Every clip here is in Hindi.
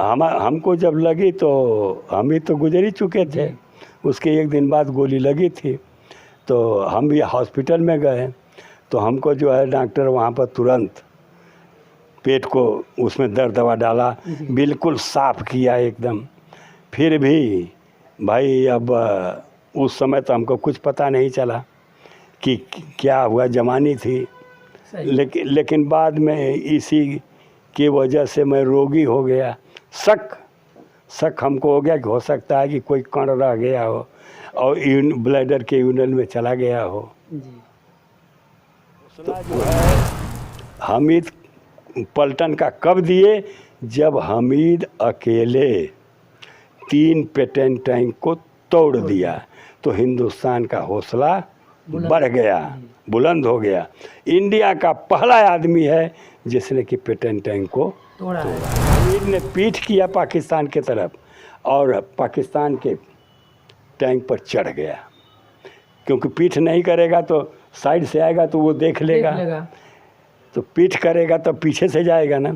हमको जब लगी तो हम ही तो गुजर ही चुके थे। उसके एक दिन बाद गोली लगी थी, तो हम भी हॉस्पिटल में गए। तो हमको जो है डॉक्टर वहाँ पर तुरंत पेट को उसमें दर्द दवा डाला, बिल्कुल साफ़ किया एकदम। फिर भी भाई अब उस समय तो हमको कुछ पता नहीं चला कि क्या हुआ, जवानी थी। लेकिन बाद में इसी की वजह से मैं रोगी हो गया। शक हमको हो गया कि हो सकता है कि कोई कण रह गया हो और ब्लैडर के यूरिन में चला गया हो। तो हामिद पलटन का कब दिए, जब हामिद अकेले 3 पेटेंट टैंक को तोड़ दिया तो हिंदुस्तान का हौसला बढ़ गया, बुलंद हो गया। इंडिया का पहला आदमी है जिसने कि पेटेंट टैंक को तोड़ा। हामिद ने पीठ किया पाकिस्तान के तरफ और पाकिस्तान के टैंक पर चढ़ गया, क्योंकि पीठ नहीं करेगा तो साइड से आएगा तो वो देख लेगा। तो पीठ करेगा तो पीछे से जाएगा ना।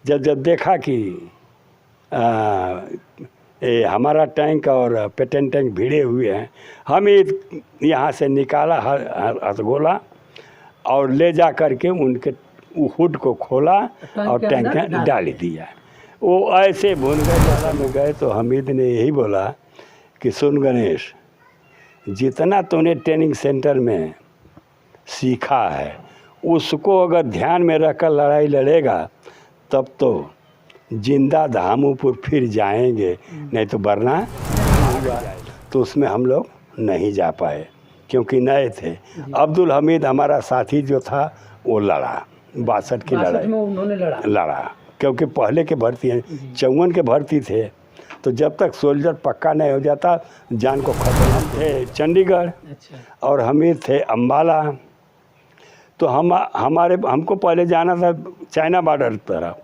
जब देखा कि हमारा टैंक और पेटेंट टैंक भिड़े हुए हैं, हामिद यहाँ से निकाला हथगोला और ले जा करके उनके हुड को खोला और टैंक में डाल दिया। वो ऐसे भुनगा में गए तो हामिद ने यही बोला कि सुन गणेश, जितना तूने ट्रेनिंग सेंटर में सीखा है उसको अगर ध्यान में रखकर लड़ाई लड़ेगा तब तो जिंदा धामूपुर फिर जाएंगे, नहीं तो वरना होगा। तो उसमें हम लोग नहीं जा पाए क्योंकि नए थे। अब्दुल हमीद हमारा साथी जो था वो लड़ा, 62 की लड़ाई में उन्होंने लड़ा क्योंकि पहले के भर्ती हैं, 54 के भर्ती थे। तो जब तक सोल्जर पक्का नहीं हो जाता जान को खतरा। थे चंडीगढ़ और हमीद थे अम्बाला। तो हमको पहले जाना था चाइना बॉर्डर तरफ,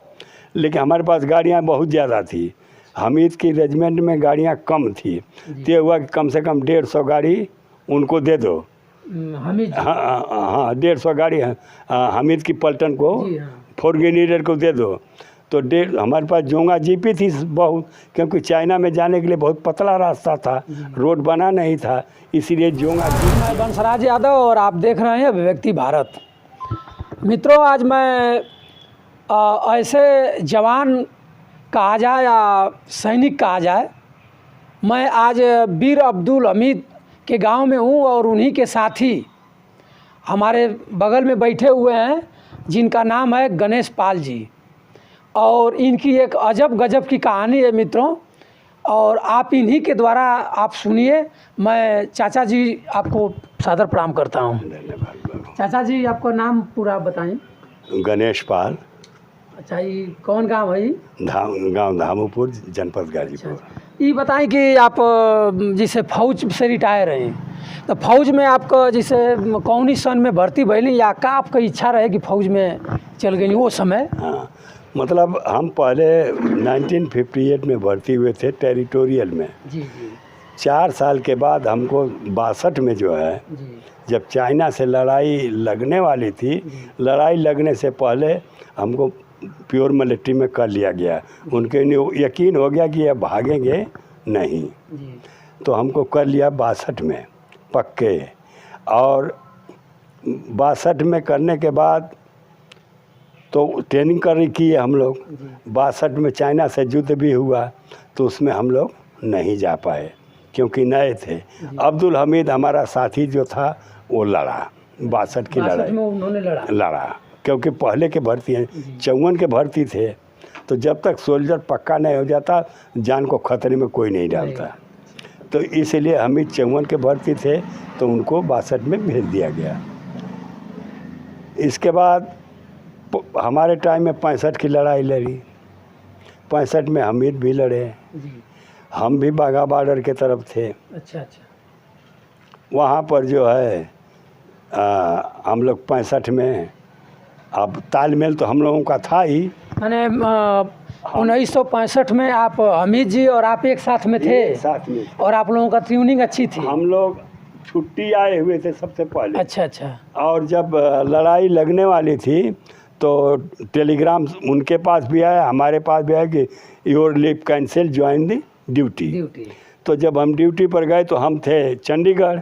लेकिन हमारे पास गाड़ियाँ बहुत ज़्यादा थी। हमीद की रेजिमेंट में गाड़ियाँ कम थी, तो हुआ कि कम से कम 150 गाड़ी उनको दे दो। हाँ 150 गाड़ी हामिद की पलटन को 4 ग्रेनेडियर को दे दो। तो हमारे पास जोंगा जीपी थी बहुत, क्योंकि चाइना में जाने के लिए बहुत पतला रास्ता था, रोड बना नहीं था, इसीलिए जोंगा जीपी। मैं बंसराज यादव और आप देख रहे हैं अभिव्यक्ति भारत। मित्रों, आज मैं ऐसे जवान कहा जाए या सैनिक कहा जाए, मैं आज वीर अब्दुल हमीद के गांव में हूं और उन्हीं के साथी हमारे बगल में बैठे हुए हैं जिनका नाम है गणेश पाल जी। और इनकी एक अजब गजब की कहानी है मित्रों, और आप इन्हीं के द्वारा आप सुनिए। मैं चाचा जी आपको सादर प्रणाम करता हूं। चाचा जी, आपका नाम पूरा बताएं। गणेश पाल। अच्छा, ये कौन गांव है? गांव धामूपुर, जनपद गाजीपुर। ये बताएं कि आप जैसे फौज से रिटायर हैं, तो फौज में आपका जैसे कौन ही सन में भर्ती भैली या का आपका इच्छा रहे कि फौज में चल गई वो समय? हाँ, मतलब हम पहले 1958 में भर्ती हुए थे टेरिटोरियल में। जी। 4 साल के बाद हमको 62 में जो है जब चाइना से लड़ाई लगने वाली थी, लड़ाई लगने से पहले हमको प्योर मिलिट्री में कर लिया गया। उनके यकीन हो गया कि ये भागेंगे नहीं, तो हमको कर लिया 62 में पक्के। और 62 में करने के बाद तो ट्रेनिंग की है हम लोग। 62 में चाइना से युद्ध भी हुआ तो उसमें हम लोग नहीं जा पाए क्योंकि नए थे। अब्दुल हमीद हमारा साथी जो था वो लड़ा, 62 की लड़ाई में उन्होंने लड़ा क्योंकि पहले के भर्ती हैं, 54 के भर्ती थे। तो जब तक सोल्जर पक्का नहीं हो जाता जान को खतरे में कोई नहीं डालता। तो इसलिए हमीद 54 के भर्ती थे तो उनको 62 में भेज दिया गया। इसके बाद हमारे टाइम में 65 की लड़ाई लड़ी। 65 में हमीद भी लड़े, हम भी बाघा बॉर्डर के तरफ थे। अच्छा। वहाँ पर जो है हम लोग 65 में, अब तालमेल तो हम लोगों का था ही। मैंने 1965 में आप हमीद जी और आप एक साथ में थे? साथ में। और आप लोगों का ट्यूनिंग अच्छी थी? हम लोग छुट्टी आए हुए थे सबसे पहले। अच्छा। और जब लड़ाई लगने वाली थी तो टेलीग्राम उनके पास भी आया, हमारे पास भी आया कि your leave cancel, join the duty. तो जब हम ड्यूटी पर गए तो हम थे चंडीगढ़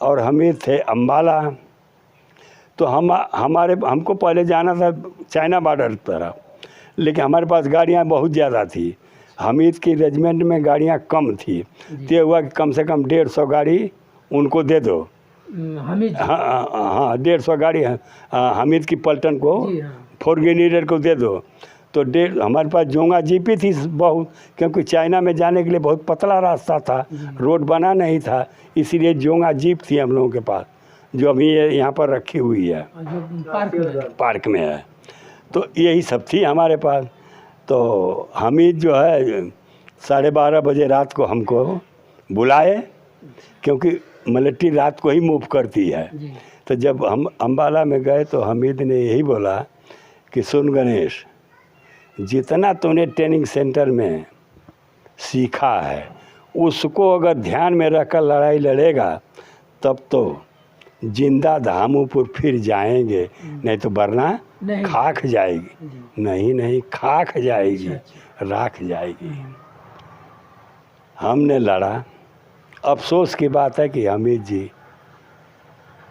और हमीद थे अम्बाला। तो हमको पहले जाना था चाइना बॉर्डर तरफ, लेकिन हमारे पास गाड़ियाँ बहुत ज़्यादा थी। हमीद की रेजिमेंट में गाड़ियाँ कम थी, तो ये हुआ कि कम से कम 150 गाड़ी उनको दे दो। हमीद, हाँ 150 गाड़ी हमीद की पलटन को, 4 ग्रेनेडियर को दे दो। तो हमारे पास जोंगा जीपी थी बहुत, क्योंकि चाइना में जाने के लिए बहुत पतला रास्ता था, रोड बना नहीं था, इसीलिए जोंगा जीप थी हम लोगों के पास, जो अभी यहाँ पर रखी हुई है, पार्क में है। तो यही सब थी हमारे पास। तो हमीद जो है 12:30 बजे रात को हमको बुलाए, क्योंकि मिलिट्री रात को ही मूव करती है। तो जब हम अम्बाला में गए तो हमीद ने यही बोला कि सुन गणेश, जितना तूने ट्रेनिंग सेंटर में सीखा है उसको अगर ध्यान में रखकर लड़ाई लड़ेगा तब तो जिंदा धामूपुर फिर जाएंगे, नहीं तो वरना खाक जाएगी। नहीं खाक जाएगी, राख जाएगी। हमने लड़ा। अफसोस की बात है कि हमीद जी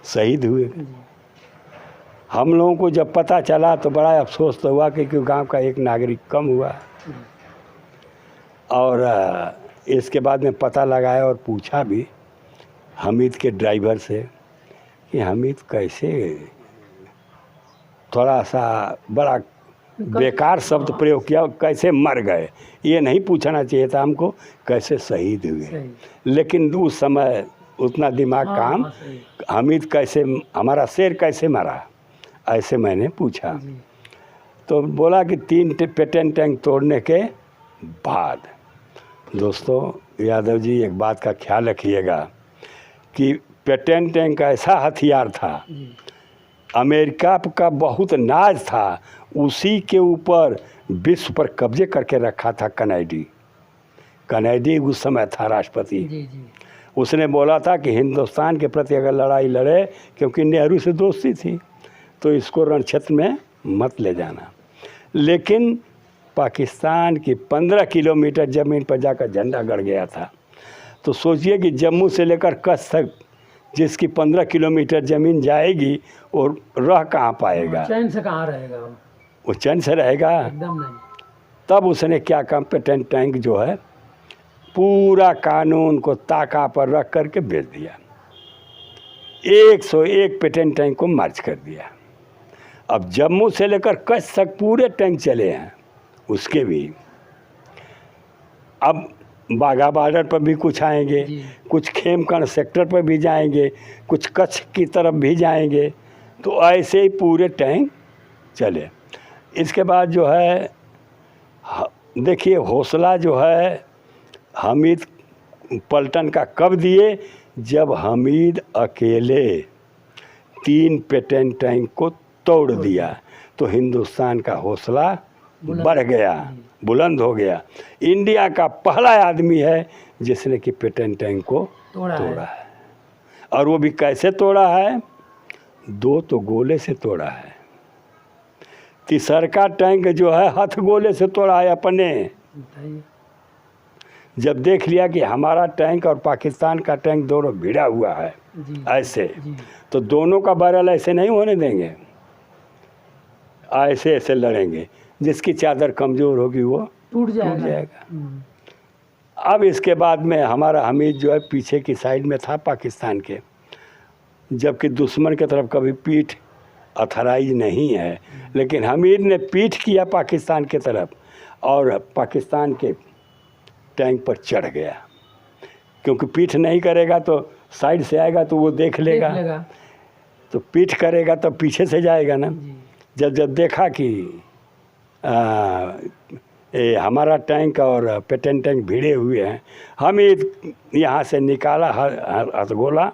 शहीद हुए। हम लोगों को जब पता चला तो बड़ा अफसोस तो हुआ कि गांव का एक नागरिक कम हुआ। और इसके बाद में पता लगाया और पूछा भी हमीद के ड्राइवर से कि हमीद कैसे, थोड़ा सा बड़ा बेकार शब्द प्रयोग किया, कैसे मर गए। ये नहीं पूछना चाहिए था हमको, कैसे शहीद हुए। लेकिन उस समय उतना दिमाग काम, हमीद कैसे, हमारा शेर कैसे मरा, ऐसे मैंने पूछा। तो बोला कि 3 पेटेंट टैंक तोड़ने के बाद। दोस्तों यादव जी एक बात का ख्याल रखिएगा कि पेटेंट टैंक ऐसा हथियार था, अमेरिका का बहुत नाज था, उसी के ऊपर विश्व पर कब्जे करके रखा था कनेडी उस समय था राष्ट्रपति। उसने बोला था कि हिंदुस्तान के प्रति अगर लड़ाई लड़े, क्योंकि नेहरू से दोस्ती थी, तो इसको रण क्षेत्र में मत ले जाना। लेकिन पाकिस्तान की 15 किलोमीटर ज़मीन पर जाकर झंडा गड़ गया था। तो सोचिए कि जम्मू से लेकर कच्छ तक जिसकी 15 किलोमीटर ज़मीन जाएगी और रह कहाँ पाएगा, चैन से कहाँ रहेगा वो चैन से रहेगा एकदम नहीं। तब उसने क्या काम, पेटेंट टैंक जो है पूरा कानून को ताका पर रख करके भेज दिया। 101 पेटेंट टैंक को मार्च कर दिया। अब जम्मू से लेकर कच्छ तक पूरे टैंक चले हैं उसके भी। अब बाघा बॉर्डर पर भी कुछ आएंगे, कुछ खेमकर्ण सेक्टर पर भी जाएंगे, कुछ कच्छ की तरफ भी जाएंगे। तो ऐसे ही पूरे टैंक चले। इसके बाद जो है देखिए हौसला जो है हमीद पलटन का कब दिए, जब हमीद अकेले 3 पेटेंट टैंक को तोड़ दिया तो हिंदुस्तान का हौसला बढ़ गया, बुलंद हो गया। इंडिया का पहला आदमी है जिसने कि पेटेंट टैंक को तोड़ा है। और वो भी कैसे तोड़ा है, 2 तो गोले से तोड़ा है, तीसरा टैंक जो है हथ गोले से तोड़ा है अपने। जब देख लिया कि हमारा टैंक और पाकिस्तान का टैंक दोनों भिड़ा हुआ है ऐसे, तो दोनों का बैरल ऐसे नहीं होने देंगे, ऐसे ऐसे लड़ेंगे। जिसकी चादर कमज़ोर होगी वो टूट जाएगा। अब इसके बाद में हमारा हमीद जो है पीछे की साइड में था पाकिस्तान के, जबकि दुश्मन की तरफ कभी पीठ अथराइज नहीं है, लेकिन हमीद ने पीठ किया पाकिस्तान की तरफ और पाकिस्तान के टैंक पर चढ़ गया। क्योंकि पीठ नहीं करेगा तो साइड से आएगा तो वो देख लेगा। तो पीठ करेगा तो पीछे से जाएगा ना। जब देखा कि हमारा टैंक और पेटेंट टैंक भिड़े हुए हैं, हमीद यहाँ से निकाला हथगोला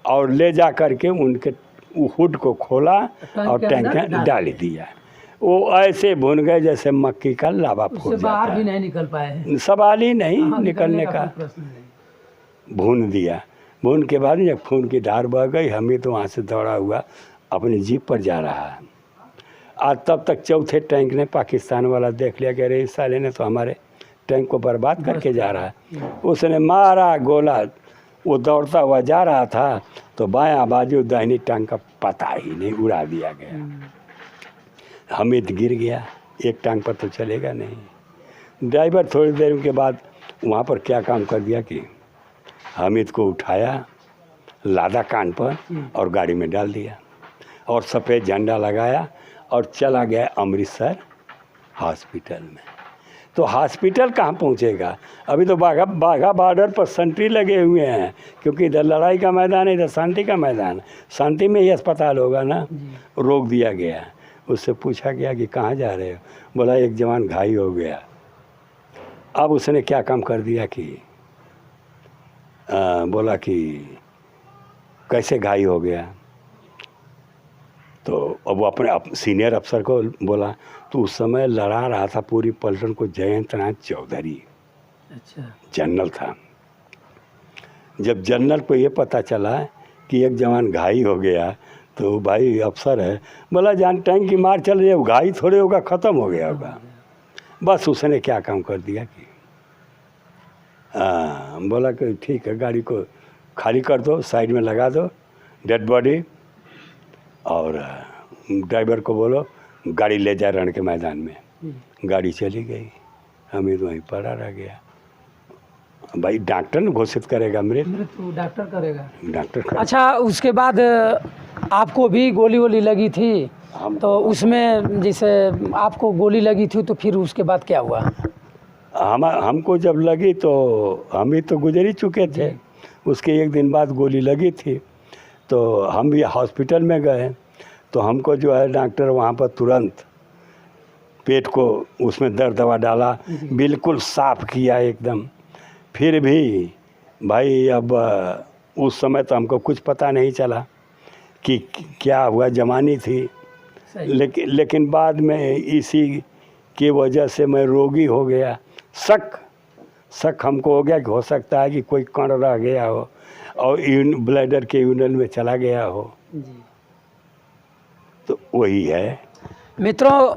और ले जा करके उनके हुड को खोला और टैंक में डाल दिया। वो ऐसे भुन गए जैसे मक्की का लावा फूट जाता है। बाहर भी नहीं निकल पाए, सवाल ही नहीं निकलने का। भून दिया। भून के बाद जब खून की धार बह गई, हमीद तो वहाँ से दौड़ा हुआ अपनी जीप पर जा रहा है। आज तब तक चौथे टैंक ने पाकिस्तान वाला देख लिया कि अरे इस साले ने तो हमारे टैंक को बर्बाद करके जा रहा है। उसने मारा गोला, वो दौड़ता हुआ जा रहा था तो बायां बाजू दाहिनी टांग का पता ही नहीं, उड़ा दिया गया। हामिद गिर गया, एक टांग पर तो चलेगा नहीं। ड्राइवर थोड़ी देर के बाद वहाँ पर क्या काम कर दिया कि हामिद को उठाया, लादा कान पर और गाड़ी में डाल दिया और सफ़ेद झंडा लगाया और चला गया अमृतसर हॉस्पिटल में। तो हॉस्पिटल कहाँ पहुँचेगा? अभी तो बाघा बॉर्डर पर सेंट्री लगे हुए हैं, क्योंकि इधर लड़ाई का मैदान है, इधर शांति का मैदान है। शांति में ही अस्पताल होगा ना। रोक दिया गया। उससे पूछा गया कि कहाँ जा रहे हो? बोला एक जवान घायल हो गया। अब उसने क्या काम कर दिया कि बोला कि कैसे घायल हो गया? तो अब वो अपने सीनियर अफसर को बोला। तो उस समय लड़ा रहा था पूरी पलटन को जयंत नाथ चौधरी। अच्छा। जनरल था। जब जनरल को ये पता चला कि एक जवान घायल हो गया तो भाई अफसर है, बोला जान टैंक की मार चल रही है, घायल थोड़े होगा, ख़त्म हो गया होगा। बस उसने क्या काम कर दिया कि बोला कि ठीक है, गाड़ी को खाली कर दो, साइड में लगा दो डेड बॉडी, और ड्राइवर को बोलो गाड़ी ले जाए रण के मैदान में। गाड़ी चली गई, हामिद वहीं पड़ा रह गया। भाई डॉक्टर ने घोषित करेगा मृत्यु, डॉक्टर करेगा, डॉक्टर करेगा। अच्छा, उसके बाद आपको भी गोली वोली लगी थी, तो उसमें जैसे आपको गोली लगी थी तो फिर उसके बाद क्या हुआ? हमको जब लगी तो हम ही तो गुजर ही चुके थे। उसके एक दिन बाद गोली लगी थी तो हम भी हॉस्पिटल में गए। तो हमको जो है डॉक्टर वहाँ पर तुरंत पेट को उसमें दर्द दवा डाला, बिल्कुल साफ़ किया एकदम। फिर भी भाई अब उस समय तो हमको कुछ पता नहीं चला कि क्या हुआ, जवानी थी। लेकिन बाद में इसी की वजह से मैं रोगी हो गया। शक हमको हो गया कि हो सकता है कि कोई कण रह गया हो और ब्लैडर के यूनियन में चला गया हो जी। तो वही है मित्रों,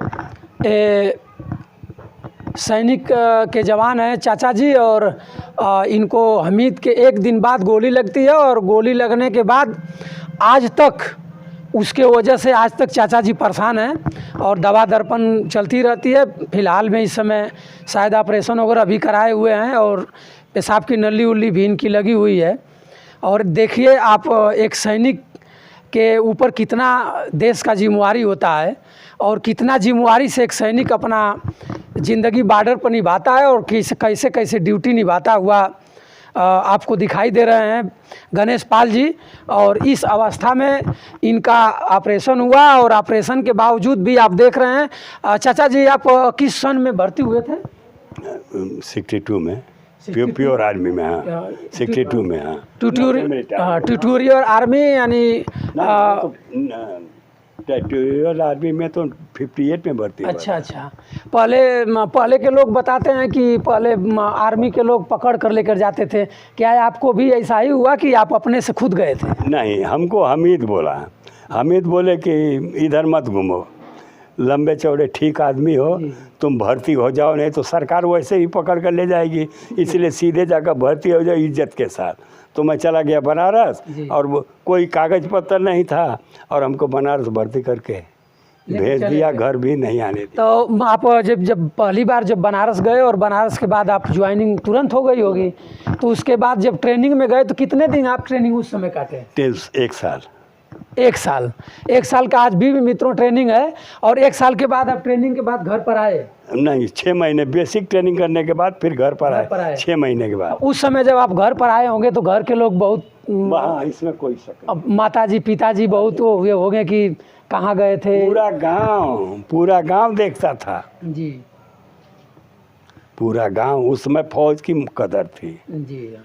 सैनिक के जवान हैं चाचा जी, और इनको हामिद के एक दिन बाद गोली लगती है, और गोली लगने के बाद आज तक उसके वजह से आज तक चाचा जी परेशान हैं और दवा दर्पण चलती रहती है। फ़िलहाल में इस समय शायद ऑपरेशन वगैरह भी कराए हुए हैं और पेशाब की नली उल्ली भी इनकी लगी हुई है। और देखिए आप, एक सैनिक के ऊपर कितना देश का जिम्मेवारी होता है और कितना जिम्मेवारी से एक सैनिक अपना ज़िंदगी बॉर्डर पर निभाता है और कैसे कैसे ड्यूटी निभाता हुआ आपको दिखाई दे रहे हैं गणेश पाल जी। और इस अवस्था में इनका ऑपरेशन हुआ, और ऑपरेशन के बावजूद भी आप देख रहे हैं। चाचा जी, आप किस सन में भर्ती हुए थे? 62 में, प्योर आर्मी में। हाँ, 62 में। हाँ, ट्यूटोरियल आर्मी यानी ट्यूटोरियल आर्मी में तो 58 में भर्ती हुआ। अच्छा। पहले के लोग बताते हैं कि पहले आर्मी के लोग पकड़ कर लेकर जाते थे। क्या आपको भी ऐसा ही हुआ कि आप अपने से खुद गए थे? नहीं, हमको हामिद बोले कि इधर मत घूमो, लंबे चौड़े ठीक आदमी हो, तुम भर्ती हो जाओ, नहीं तो सरकार वैसे ही पकड़ कर ले जाएगी, इसलिए सीधे जाकर भर्ती हो जाओ इज्जत के साथ। तो मैं चला गया बनारस, और वो कोई कागज पत्र नहीं था और हमको बनारस भर्ती करके भेज दिया, घर भी नहीं आने दिया। तो आप जब पहली बार जब बनारस गए और बनारस के बाद आप ज्वाइनिंग तुरंत हो गई होगी, तो उसके बाद जब ट्रेनिंग में गए तो कितने दिन आप ट्रेनिंग उस समय काटे? 1 साल। 1 साल का आज भी मित्रों ट्रेनिंग है। और 1 साल के बाद आप ट्रेनिंग के बाद घर पर आए? नहीं, 6 महीने बेसिक ट्रेनिंग करने के बाद फिर घर पर आए 6 महीने के बाद। उस समय जब आप घर पर आए होंगे तो घर के लोग बहुत, इसमें कोई शक नहीं, माताजी पिताजी बहुत हुए होंगे कि कहाँ गए थे? पूरा गांव देखता था जी। पूरा गांव। उस समय फौज की कदर थी जी।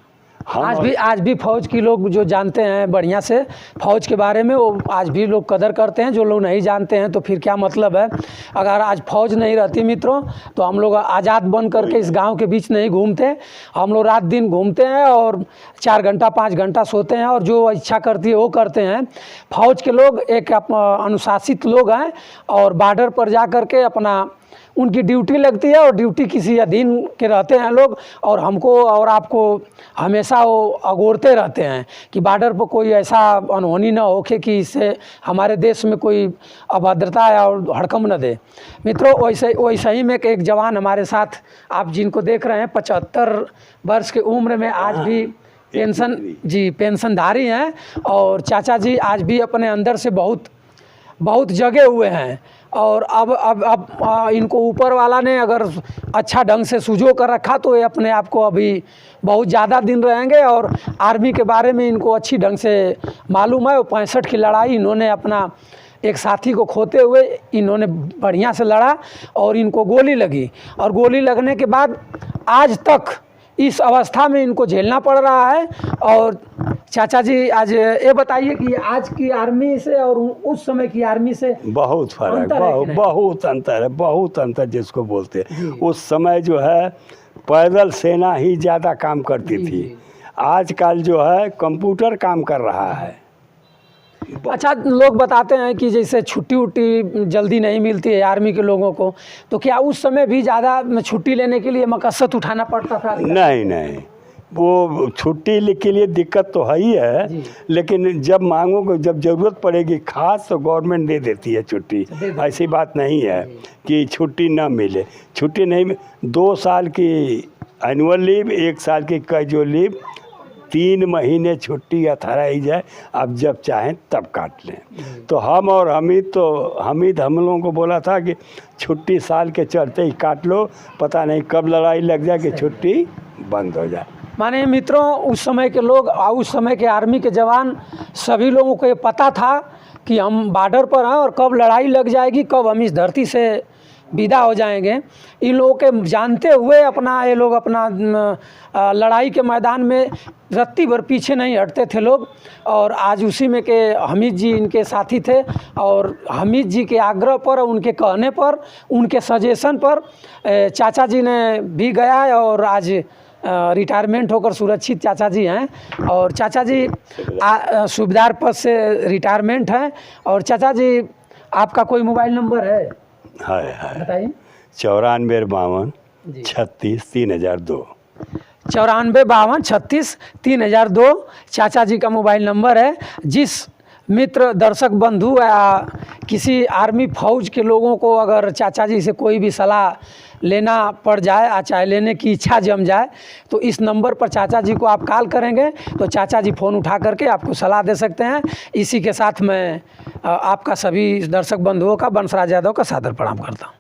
हम आज भी फौज की लोग जो जानते हैं बढ़िया से फौज के बारे में, वो आज भी लोग कदर करते हैं। जो लोग नहीं जानते हैं तो फिर क्या मतलब है। अगर आज फौज नहीं रहती मित्रों तो हम लोग आज़ाद बन करके इस गांव के बीच नहीं घूमते। हम लोग रात दिन घूमते हैं और 4 घंटा 5 घंटा सोते हैं और जो इच्छा करती है वो करते हैं। फौज के लोग एक अनुशासित लोग हैं और बॉर्डर पर जा कर के अपना उनकी ड्यूटी लगती है और ड्यूटी किसी अधीन के रहते हैं लोग, और हमको और आपको हमेशा वो अगोरते रहते हैं कि बॉर्डर पर कोई ऐसा अनहोनी ना हो कि इससे हमारे देश में कोई अभद्रता और हड़कंप न दे। मित्रों वैसे ही में एक जवान हमारे साथ आप जिनको देख रहे हैं 75 वर्ष की उम्र में आज भी पेंशनधारी हैं, और चाचा जी आज भी अपने अंदर से बहुत जगे हुए हैं। और अब इनको ऊपर वाला ने अगर अच्छा ढंग से सुजो कर रखा तो ये अपने आप को अभी बहुत ज़्यादा दिन रहेंगे। और आर्मी के बारे में इनको अच्छी ढंग से मालूम है। वो 65 की लड़ाई इन्होंने अपना एक साथी को खोते हुए इन्होंने बढ़िया से लड़ा और इनको गोली लगी, और गोली लगने के बाद आज तक इस अवस्था में इनको झेलना पड़ रहा है। और चाचा जी आज ये बताइए कि आज की आर्मी से और उस समय की आर्मी से बहुत फर्क, बहुत अंतर है, बहुत अंतर जिसको बोलते हैं। उस समय जो है पैदल सेना ही ज़्यादा काम करती थी, आजकल जो है कंप्यूटर काम कर रहा है। अच्छा, लोग बताते हैं कि जैसे छुट्टी जल्दी नहीं मिलती है आर्मी के लोगों को, तो क्या उस समय भी ज़्यादा छुट्टी लेने के लिए मकसद उठाना पड़ता था? नहीं, वो छुट्टी के लिए दिक्कत तो है ही है, लेकिन जब मांगोगे, जब ज़रूरत पड़ेगी खास तो गवर्नमेंट दे देती है छुट्टी। ऐसी बात नहीं है कि छुट्टी ना मिले। छुट्टी नहीं, 2 साल की एनुअल लीव, 1 साल की कैजुअल लीव, 3 महीने छुट्टी अथराई जाए, अब जब चाहें तब काट लें। तो हम और हमीद हम लोगों को बोला था कि छुट्टी साल के चलते ही काट लो, पता नहीं कब लड़ाई लग जाए कि छुट्टी बंद हो जाए। माने मित्रों, उस समय के लोग, उस समय के आर्मी के जवान, सभी लोगों को ये पता था कि हम बॉर्डर पर हैं और कब लड़ाई लग जाएगी, कब हम इस धरती से विदा हो जाएंगे। इन लोगों के जानते हुए ये लोग अपना लड़ाई के मैदान में रत्ती भर पीछे नहीं हटते थे लोग। और आज उसी में के हमीद जी इनके साथी थे, और हमीद जी के आग्रह पर, उनके कहने पर, उनके सजेशन पर चाचा जी ने भी गया है और आज रिटायरमेंट होकर सुरक्षित चाचा जी हैं। और चाचा जी सूबेदार पद से रिटायरमेंट हैं। और चाचा जी आपका कोई मोबाइल नंबर है? है बताइए। 94 52 36 3002। 94 52 36 3002 चाचा जी का मोबाइल नंबर है। जिस मित्र दर्शक बंधु या किसी आर्मी फौज के लोगों को अगर चाचा जी से कोई भी सलाह लेना पड़ जाए, चाहे लेने की इच्छा जम जाए, तो इस नंबर पर चाचा जी को आप कॉल करेंगे तो चाचा जी फ़ोन उठा करके आपको सलाह दे सकते हैं। इसी के साथ मैं आपका सभी दर्शक बंधुओं का, बंसराज यादव का सादर प्रणाम करता हूँ।